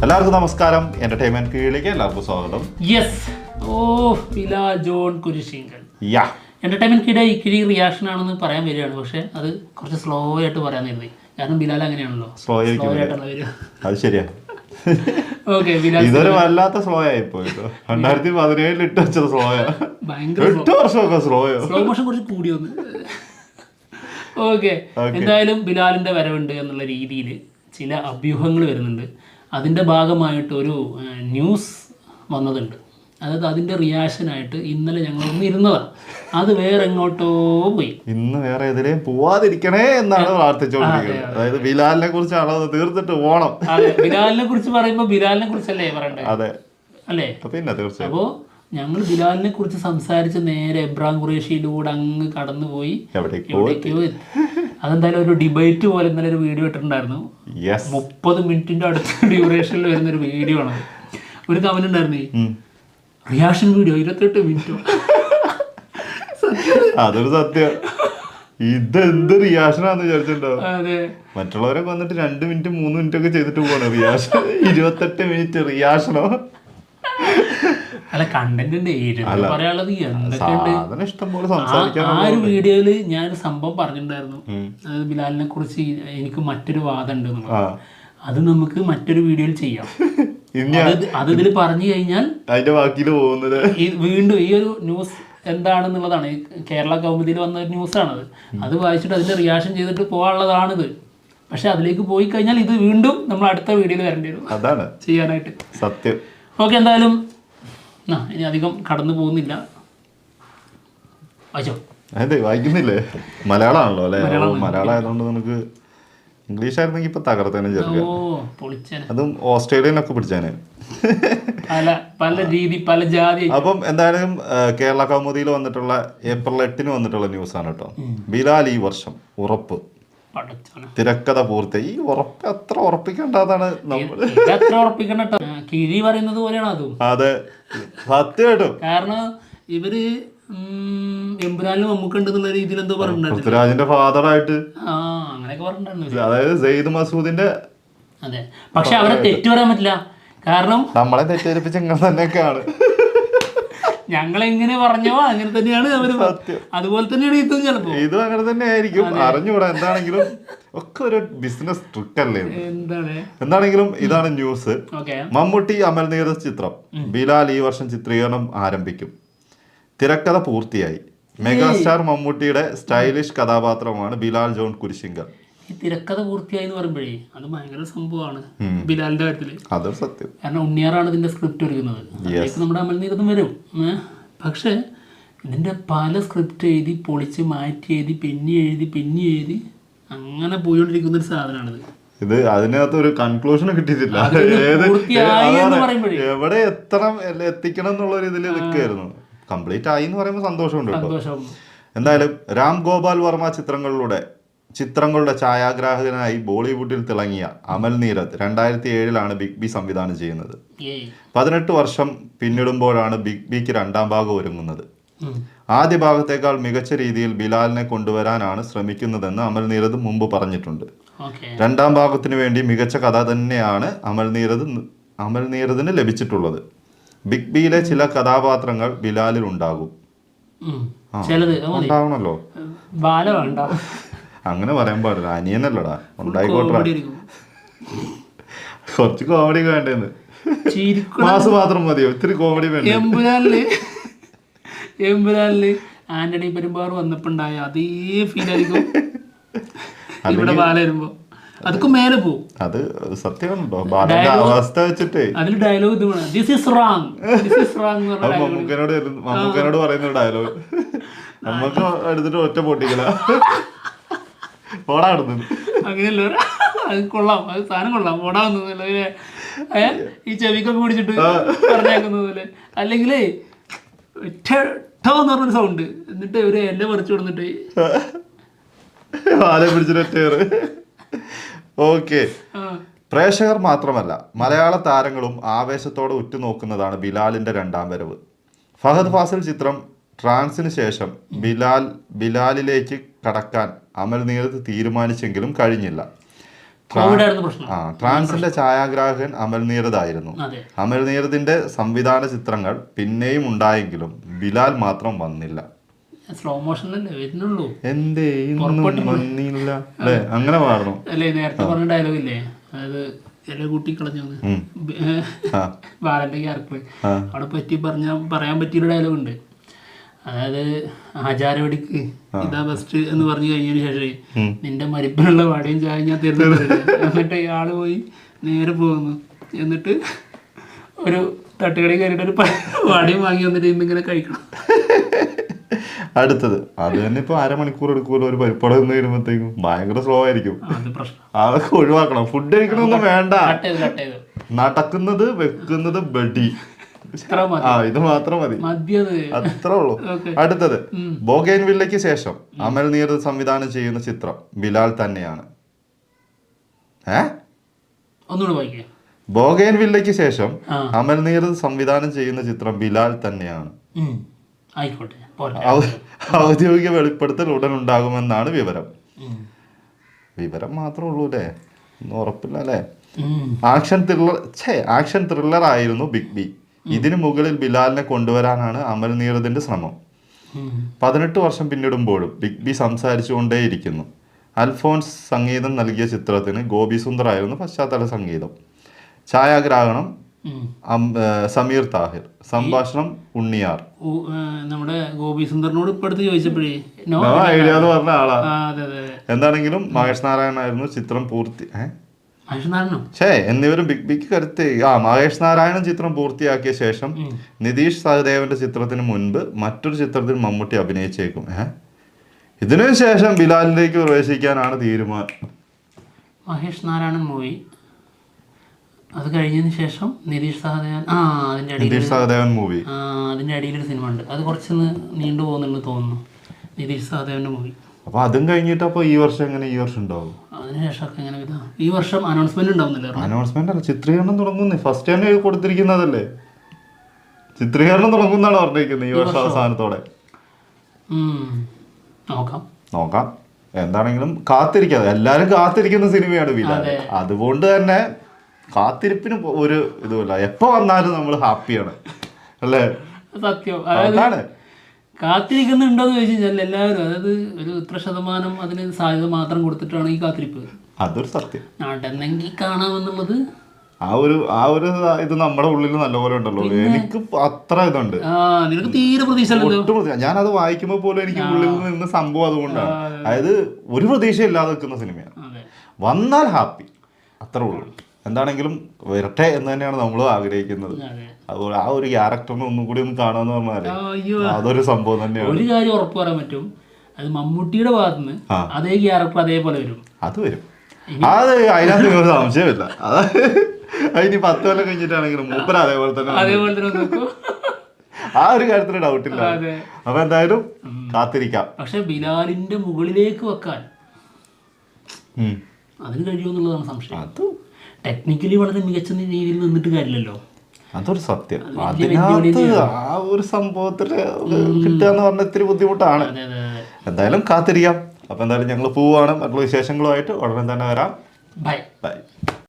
എല്ലാവർക്കും നമസ്കാരം. എന്റർടൈൻമെന്റ് കീഴിലേക്ക് എല്ലാവർക്കും സ്വാഗതം. ബിലാൽ ജോൺ കുരിശിങ്കൽ യാ എന്റർടൈൻമെന്റ് കീഴെ ഇക്കിഴി റിയാക്ഷൻ ആണെന്ന് പറയാൻ വരികയാണ്. പക്ഷെ അത് കുറച്ച് സ്ലോ ആയിട്ട് പറയാൻ കരുതി. കാരണം ബിലാൽ അങ്ങനെയാണല്ലോ, സ്ലോ ആയിട്ടാണ് വരിക. അത് ശരിയാ. ഓക്കെ, ബിലാൽ ഇതൊരു വല്ലാത്ത സ്ലോ ആയിപ്പോ. 2017 ഇട്ട് വെച്ചത് സ്ലോയാ. ഭയങ്കര 8 വർഷമൊക്കെ സ്ലോയോ. സ്ലോ മോഷൻ കുറച്ച് കൂടി വന്ന്. ഓക്കെ, എന്തായാലും ബിലാലിന്റെ വരവുണ്ട് എന്നുള്ള രീതിയിൽ ചില അഭ്യൂഹങ്ങൾ വരുന്നുണ്ട്. അതിൻ്റെ ഭാഗമായിട്ട് ഒരു ന്യൂസ് വന്നതുണ്ട്. അതായത് അതിൻ്റെ റിയാക്ഷനായിട്ട് ഇന്നലെ ഞങ്ങൾ ഒന്ന് ഇരുന്നതാണ്. അത് വേറെ എങ്ങോട്ടോ പോയി. ഇന്ന് വേറെ എതിരെയും പോവാതിരിക്കണേ എന്നാണ് പ്രാർത്ഥിച്ചുകൊണ്ടിരിക്കുന്നത്. അതായത് ബിലാലിനെ കുറിച്ചാണോ തീർത്തിട്ട് പോണം. അതെ, ബിലാലിനെ കുറിച്ച് പറയുമ്പോൾ ബിലാലിനെ കുറിച്ചല്ലേ പറയണ്ടേ? അതെ അല്ലേ? പിന്നെ തീർച്ചയായും. അപ്പോൾ ഞങ്ങൾ ബിലാലിനെ കുറിച്ച് സംസാരിച്ച് നേരെ എബ്രാം ഖുറേഷിയിലൂടെ അങ്ങ് കടന്നുപോയി എവിടേക്കോ എത്തി. അതെന്തായാലും ഒരു ഡിബേറ്റ് പോലെ ഇന്നലെ ഒരു വീഡിയോ ഇട്ടിട്ടുണ്ടായിരുന്നു. 30 മിനിറ്റിന്റെ അടുത്ത ഡ്യൂറേഷനിൽ വരുന്ന ഒരു വീഡിയോ ആണ്. ഒരു കമന്റ് ഉണ്ടായിരുന്നേ, റിയാക്ഷൻ വീഡിയോ 28 മിനിറ്റ്. അതൊരു സത്യം. ഇതെന്ത് റിയാക്ഷനാന്ന് വിചാരിച്ചിട്ടുണ്ടാവും. അതെ, മറ്റുള്ളവരൊക്കെ വന്നിട്ട് 2 മിനിറ്റ് 3 മിനിറ്റ് ഒക്കെ ചെയ്തിട്ട് പോവാണ്. റിയാക്ഷൻ 28 മിനിറ്റ് റിയാക്ഷനോ? അല്ല, കണ്ടന്റ് പറയാനുള്ളത് എന്തൊക്കെയുണ്ട്. ഇഷ്ടംപോലെ ആ ഒരു വീഡിയോയില് ഞാൻ സംഭവം പറഞ്ഞിട്ടുണ്ടായിരുന്നു. അതായത് ബിലാലിനെ കുറിച്ച് എനിക്ക് മറ്റൊരു വാദം ഉണ്ട്. അത് നമുക്ക് മറ്റൊരു വീഡിയോയിൽ ചെയ്യാം. അത് ഇതിൽ പറഞ്ഞു കഴിഞ്ഞാൽ അതിന്റെ ബാക്കിയിൽ പോകുന്നത് വീണ്ടും ഈ ഒരു ന്യൂസ് എന്താണെന്നുള്ളതാണ്. കേരള കൗമുദിയിൽ വന്ന ഒരു ന്യൂസാണത്. അത് വായിച്ചിട്ട് അതിന്റെ റിയാക്ഷൻ ചെയ്തിട്ട് പോകാനുള്ളതാണിത്. പക്ഷെ അതിലേക്ക് പോയി കഴിഞ്ഞാൽ ഇത് വീണ്ടും നമ്മൾ അടുത്ത വീഡിയോയിൽ വരേണ്ടി വരും. അതാണ് ചെയ്യാനായിട്ട്. സത്യം. ഓക്കെ, എന്തായാലും ഇനി അധികം കടന്നു പോകുന്നില്ല. വായിച്ചോ. അതെ, വായിക്കുന്നില്ലേ? മലയാളമാണല്ലോ അല്ലേ? മലയാളം ആയതുകൊണ്ട് നമുക്ക് ഇംഗ്ലീഷ് ആയിരുന്നെങ്കിൽ ഇപ്പൊ തകർത്തേനെ ചെറുക്കാൻ. അതും ഓസ്ട്രേലിയനൊക്കെ പിടിച്ചേനെ. പല രീതി പല ജാതി. അപ്പം എന്തായാലും കേരള കൗമുദിയിൽ വന്നിട്ടുള്ള ഏപ്രിൽ 8 വന്നിട്ടുള്ള ന്യൂസാണ് കേട്ടോ. ബിലാൽ ഈ വർഷം ഉറപ്പ്, തിരക്കഥ പൂർത്തി. ഈ ഉറപ്പ് അത്ര ഉറപ്പിക്കേണ്ടതാണ് നമ്മൾ. കിഴി പറയുന്നത് പോലെയാണ് അതും. അതെ, സത്യമായിട്ടും. കാരണം ഇവര് എമ്പുരാനിലും മമ്മൂക്കുണ്ടെന്നുള്ള രീതിയിൽ എന്തോ പറഞ്ഞിട്ടുണ്ടായിരുന്നു. പൃഥ്വിരാജിന്റെ ഫാദറായിട്ട് അങ്ങനെയൊക്കെ പറഞ്ഞിട്ടുണ്ടായിരുന്നു. അതായത് സെയ്ദ് മസൂദിന്റെ. അതെ, പക്ഷെ അവരെ തെറ്റു പറയാൻ പറ്റില്ല. കാരണം നമ്മളെ തെറ്റിദ്ധരിപ്പിച്ച ഇങ്ങനെ തന്നെയൊക്കെയാണ്. ഞങ്ങളെങ്ങനെ പറഞ്ഞോ അങ്ങനെ തന്നെയാണ് അവര്. അതുപോലെ തന്നെയാണ് ഇതും. ചിലപ്പോ ഇതും അങ്ങനെ തന്നെ ആയിരിക്കും. അറിഞ്ഞുകൂടാ. എന്താണെങ്കിലും ഒക്കെ ഒരു ബിസിനസ് ട്രിക്ക് അല്ലേ. എന്താണെങ്കിലും ഇതാണ് ന്യൂസ്. മമ്മൂട്ടി അമൽ നീരദ് ചിത്രം ബിലാൽ ഈ വർഷം ചിത്രീകരണം ആരംഭിക്കും. തിരക്കഥ പൂർത്തിയായി. മെഗാസ്റ്റാർ മമ്മൂട്ടിയുടെ സ്റ്റൈലിഷ് കഥാപാത്രമാണ് ബിലാൽ ജോൺ കുരിശിങ്കൽ. ഈ തിരക്കഥ പൂർത്തിയായി എന്ന് പറയുമ്പോഴേ അത് ഭയങ്കര സംഭവമാണ് ബിലാലിന്റെ കാര്യത്തില്. അതൊരു സത്യം. കാരണം ഉണ്ണിയാറാണ് ഇതിന്റെ സ്ക്രിപ്റ്റ് ഒരുക്കുന്നത്. അതിലേക്ക് നമ്മുടെ അമൽ നീരദും വരും. പക്ഷെ ഇതിന്റെ പല സ്ക്രിപ്റ്റ് എഴുതി പൊളിച്ച് മാറ്റി എഴുതി പിന്നെ എഴുതി അങ്ങനെ പോയിക്കൊണ്ടിരിക്കുന്ന ഒരു സാധനമാണിത്. ഇത് അതിനകത്ത് ഒരു കൺക്ലൂഷൻ കിട്ടിയിട്ടില്ല. എവിടെ എത്തിക്കണം എന്നുള്ള ഒരു ഇതിൽ നിൽക്കുകയായിരുന്നു. കംപ്ലീറ്റ് ആയി എന്ന് പറയുമ്പോൾ സന്തോഷമുണ്ട് കേട്ടോ. എന്തായാലും രാം ഗോപാൽ വർമ്മ ചിത്രങ്ങളുടെ ഛായാഗ്രാഹകനായി ബോളിവുഡിൽ തിളങ്ങിയ അമൽ നീരദ് 2007 ബിഗ് ബി സംവിധാനം ചെയ്യുന്നത്. 18 വർഷം പിന്നിടുമ്പോഴാണ് ബിഗ് ബിക്ക് 2ാം ഭാഗം ഒരുങ്ങുന്നത്. ആദ്യ ഭാഗത്തേക്കാൾ മികച്ച രീതിയിൽ ബിലാലിനെ കൊണ്ടുവരാനാണ് ശ്രമിക്കുന്നതെന്ന് അമൽ നീരദ് മുമ്പ് പറഞ്ഞിട്ടുണ്ട്. 2ാം ഭാഗത്തിന് വേണ്ടി മികച്ച കഥ തന്നെയാണ് അമൽ നീരദിന് ലഭിച്ചിട്ടുള്ളത്. ബിഗ് ബിയിലെ ചില കഥാപാത്രങ്ങൾ ബിലാലിൽ ഉണ്ടാകും. ഉണ്ടാവണല്ലോ. അങ്ങനെ പറയാൻ പാടില്ല. അനിയനല്ലടാ, ഉണ്ടായിക്കോട്ടെ. കുറച്ച് കോമഡി വേണ്ടെന്ന്. മാസ് മാത്രം മതിയോ? ഇത്തിരി കോമഡി വേണ്ട. എമ്പുരാനില് ആന്റണി പെരുമ്പാവൂർ വന്നപ്പോ ഉണ്ടായ അതേ ഫീൽ ആയിരിക്കും ഇവിടെ ബാല വരുമ്പോ. അതൊക്കെ മേലെ പോകും. അത് സത്യമാണോ? അവസ്ഥ വെച്ചിട്ട് അതിൽ ഡയലോഗ് മമ്മൂക്കനോട് പറയുന്ന ഡയലോഗ് നമുക്ക് എടുത്തിട്ട് ഒറ്റ പൊട്ടിക്കല ഓടാടുന്നു. അങ്ങനെയല്ലോ. അത് കൊള്ളാം, അത് സാധനം കൊള്ളാം. ഓടാവുന്നതല്ലേ ഈ ചെവിക്കൊക്കെ പിടിച്ചിട്ട് പറഞ്ഞേക്കുന്നത് പോലെ. അല്ലെങ്കിൽ എന്ന് പറഞ്ഞൊരു സൗണ്ട്, എന്നിട്ട് ഒരു എല്ലാം പറിച്ചു കൊടുത്തിട്ട് പിടിച്ചിട്ട്. ഓക്കെ, പ്രേക്ഷകർ മാത്രമല്ല മലയാള താരങ്ങളും ആവേശത്തോടെ ഉറ്റുനോക്കുന്നതാണ് ബിലാലിന്റെ 2ാം വരവ്. ഫഹദ് ഫാസിൽ ചിത്രം ട്രാൻസിന് ശേഷം ബിലാലിലേക്ക് കടക്കാൻ അമൽ നീരദ് തീരുമാനിച്ചെങ്കിലും കഴിഞ്ഞില്ല. കോവിഡായിരുന്നു പ്രശ്നം. ട്രാൻസിന്റെ ഛായാഗ്രാഹകൻ അമൽ നീരദ് ആയിരുന്നു. അതെ. അമൽ നീരദിന്റെ സംവിധാന ചിത്രങ്ങൾ പിന്നെയും ഉണ്ടായെങ്കിലും ബിലാൽ മാത്രം വന്നില്ല. സ്ലോ മോഷനല്ലേ വരുന്നുള്ളൂ. എന്തേ ഇന്നും വന്നില്ല അല്ലേ? അങ്ങനെ പാടണം അല്ലേ? നേരത്തെ പറഞ്ഞ ഡയലോഗ് ഇല്ലേ, അതായത് ചില കൂട്ടി കളഞ്ഞു ബാലന്റെ ക്യാരക്ടർ അവിടെ പറ്റി പറയാൻ പറ്റിയൊരു ഡയലോഗ് ഉണ്ട്. അതായത് ആചാരവടിക്ക് ഇതാ ബെസ്റ്റ് എന്ന് പറഞ്ഞു കഴിഞ്ഞതിന് ശേഷം നിന്റെ മരിപ്പിനുള്ള വാടയും ചായ ഞാൻ തരുന്നത്. എന്നിട്ട് ഇയാള് പോയി നേരെ പോകുന്നു. എന്നിട്ട് ഒരു തട്ടുകടി കയറിയിട്ട് ഒരു വാടയും വാങ്ങി വന്നിട്ട് ഇന്നിങ്ങനെ കഴിക്കണം. അടുത്തത് അത് തന്നെ ഇപ്പൊ അരമണിക്കൂർ എടുക്കുമല്ലോ ഒരു പരിപ്പടം എന്ന് വരുമ്പോഴത്തേക്കും. ഭയങ്കര സ്ലോ ആയിരിക്കും. അതൊക്കെ ഒഴിവാക്കണം. ഫുഡ് കഴിക്കണമൊന്നും വേണ്ട. നടക്കുന്നത് വെക്കുന്നത് ബഡി. ഇത് മാത്രം മതി, അത്രേ ഉള്ളൂ. അടുത്തത് ബോഗൈൻവില്ലയ്ക്ക് ശേഷം അമൽ നീരദ് സംവിധാനം ചെയ്യുന്ന ചിത്രം ബിലാൽ തന്നെയാണ്. ബോഗൈൻവില്ലയ്ക്ക് ശേഷം അമൽ നീരദ് സംവിധാനം ചെയ്യുന്ന ചിത്രം ബിലാൽ തന്നെയാണ്. ഔദ്യോഗിക വെളിപ്പെടുത്തൽ ഉടൻ ഉണ്ടാകുമെന്നാണ് വിവരം. വിവരം മാത്രമേ ഉള്ളൂ അല്ലേ? ഒന്നും ഉറപ്പില്ല അല്ലേ? ആക്ഷൻ ത്രില്ലർ ആയിരുന്നു ബിഗ് ബി. ഇതിനു മുകളിൽ ബിലാലിനെ കൊണ്ടുവരാനാണ് അമൽ നീരദിന്റെ ശ്രമം. 18 വർഷം പിന്നിടുമ്പോഴും ബിഗ് ബി സംസാരിച്ചുകൊണ്ടേയിരിക്കുന്നു. അൽഫോൺസ് സംഗീതം നൽകിയ ചിത്രത്തിന് ഗോപി സുന്ദർ ആയിരുന്നു പശ്ചാത്തല സംഗീതം. ഛായാഗ്രാഹണം സമീർ താഹിർ, സംഭാഷണം ഉണ്ണിയാർ. നമ്മുടെ ഗോപി സുന്ദറിനോട് ഇപ്പൊ അടുത്ത് ചോദിച്ചപ്പോഴേ ഐഡിയ എന്ന് പറഞ്ഞ ആളാ. എന്താണെങ്കിലും മഹേഷ് നാരായണനായിരുന്നു ചിത്രം എന്നിവരും ബിഗ് ബിക്ക് കരുത്ത്. മഹേഷ് നാരായണൻ ചിത്രം പൂർത്തിയാക്കിയ ശേഷം നിതീഷ് സഹദേവന്റെ ചിത്രത്തിന് മുൻപ് മറ്റൊരു ചിത്രത്തിൽ മമ്മൂട്ടി അഭിനയിച്ചേക്കും. ഇതിനു ശേഷം ബിലാലിലേക്ക് പ്രവേശിക്കാനാണ് തീരുമാനം. മഹേഷ് നാരായണൻ മൂവി, അത് കഴിഞ്ഞതിന് ശേഷം നിതീഷ് സഹദേവൻ മൂവി, അതിന്റെ അടിയിലൊരു സിനിമ ഉണ്ട്. അത് കുറച്ചൊന്ന് നീണ്ടു പോകുന്നുണ്ട് തോന്നുന്നു, നിതീഷ് സഹദേവന്റെ മൂവി. അപ്പൊ അതും കഴിഞ്ഞിട്ട് അപ്പൊ ഈ വർഷം എങ്ങനെ? ഈ വർഷം ഉണ്ടാവും. അതിനുശേഷം എങ്ങനെ ഈ വർഷം അനൗൺസ്മെന്റ് ഉണ്ടാവുന്നില്ല. അനൗൺസ്മെന്റ് അല്ല, ചിത്രീകരണം തുടങ്ങുന്നേ. ഫസ്റ്റ് തന്നെ കൊടുത്തിരിക്കുന്നതല്ലേ, ചിത്രീകരണം തുടങ്ങുന്നതാണ് പറഞ്ഞിരിക്കുന്നത് ഈ വർഷം അവസാനത്തോടെ. നോക്കാം. എന്താണെങ്കിലും കാത്തിരിക്കാതെ, എല്ലാരും കാത്തിരിക്കുന്ന സിനിമയാണ് ബിലാൽ. അതുകൊണ്ട് തന്നെ കാത്തിരിപ്പിന് ഒരു ഇതുമില്ല. എപ്പോ വന്നാലും നമ്മൾ ഹാപ്പിയാണ് അല്ലേ? സത്യം. അതാണ് കാത്തിരിക്കുന്നുണ്ടോന്ന് ചോദിച്ചു കഴിഞ്ഞാൽ എല്ലാവരും, അതായത് ഒരു ഇത്ര ശതമാനം അതിന് സാധ്യത മാത്രം കൊടുത്തിട്ടാണ് ഈ കാത്തിരിപ്പ്. അതൊരു സത്യം. നാട്ടെന്നെങ്കിൽ കാണാമെന്നുള്ളത് ആ ഒരു ഇത് നമ്മുടെ ഉള്ളിൽ നല്ലപോലെ ഉണ്ടല്ലോ. എനിക്ക് അത്ര ഇതുണ്ട്. നിനക്ക് തീരെ പ്രതീക്ഷ. ഞാനത് വായിക്കുമ്പോൾ പോലും എനിക്ക് ഉള്ളിൽ നിന്ന് സംഭവം അതുകൊണ്ടാണ്. അതായത് ഒരു പ്രതീക്ഷ ഇല്ലാതെ നിൽക്കുന്ന സിനിമയാണ്. വന്നാൽ ഹാപ്പി, അത്രേ ഉള്ളൂ. എന്താണെങ്കിലും വരട്ടെ എന്ന് തന്നെയാണ് നമ്മൾ ആഗ്രഹിക്കുന്നത്. അതുപോലെ ആ ഒരു ക്യാരക്ടറിനെ ഒന്നും കൂടി ഒന്ന് കാണാന്ന് പറഞ്ഞാല് അതൊരു സംഭവം തന്നെയാണ്. ഒരു കാര്യം ഉറപ്പ് പറയാൻ പറ്റും, അത് മമ്മൂട്ടിയുടെ ഭാഗത്തുനിന്ന് അതേ ക്യാരക്ടർ അതേപോലെ വരും. അത് വരും, അത് അതിനകത്ത് ഒരു സംശയമില്ല. അതിന് 10 കൊല്ലം കഴിഞ്ഞിട്ടാണെങ്കിലും മൂപ്പര അതേപോലെ തന്നെ ആ ഒരു കാര്യത്തിന് ഡൗട്ടില്ല. അപ്പൊ എന്തായാലും കാത്തിരിക്കാം. പക്ഷെ ബിലാലിന്റെ മുകളിലേക്ക് വെക്കാൻ അതിന് കഴിയുമെന്നുള്ളതാണ് സംശയം. അത് ടെക്നിക്കലി വളരെ മികച്ച രീതിയിൽ നിന്നിട്ട് കാര്യമില്ലല്ലോ. അതൊരു സത്യം. അതിനകത്ത് ആ ഒരു സംഭവത്തില് കിട്ടുക എന്ന് പറഞ്ഞ ഇത്തിരി ബുദ്ധിമുട്ടാണ്. എന്തായാലും കാത്തിരിക്കാം. അപ്പൊ എന്തായാലും ഞങ്ങൾ പോവാണ്. മറ്റുള്ള വിശേഷങ്ങളുമായിട്ട് ഉടനെ തന്നെ വരാം. ബൈ.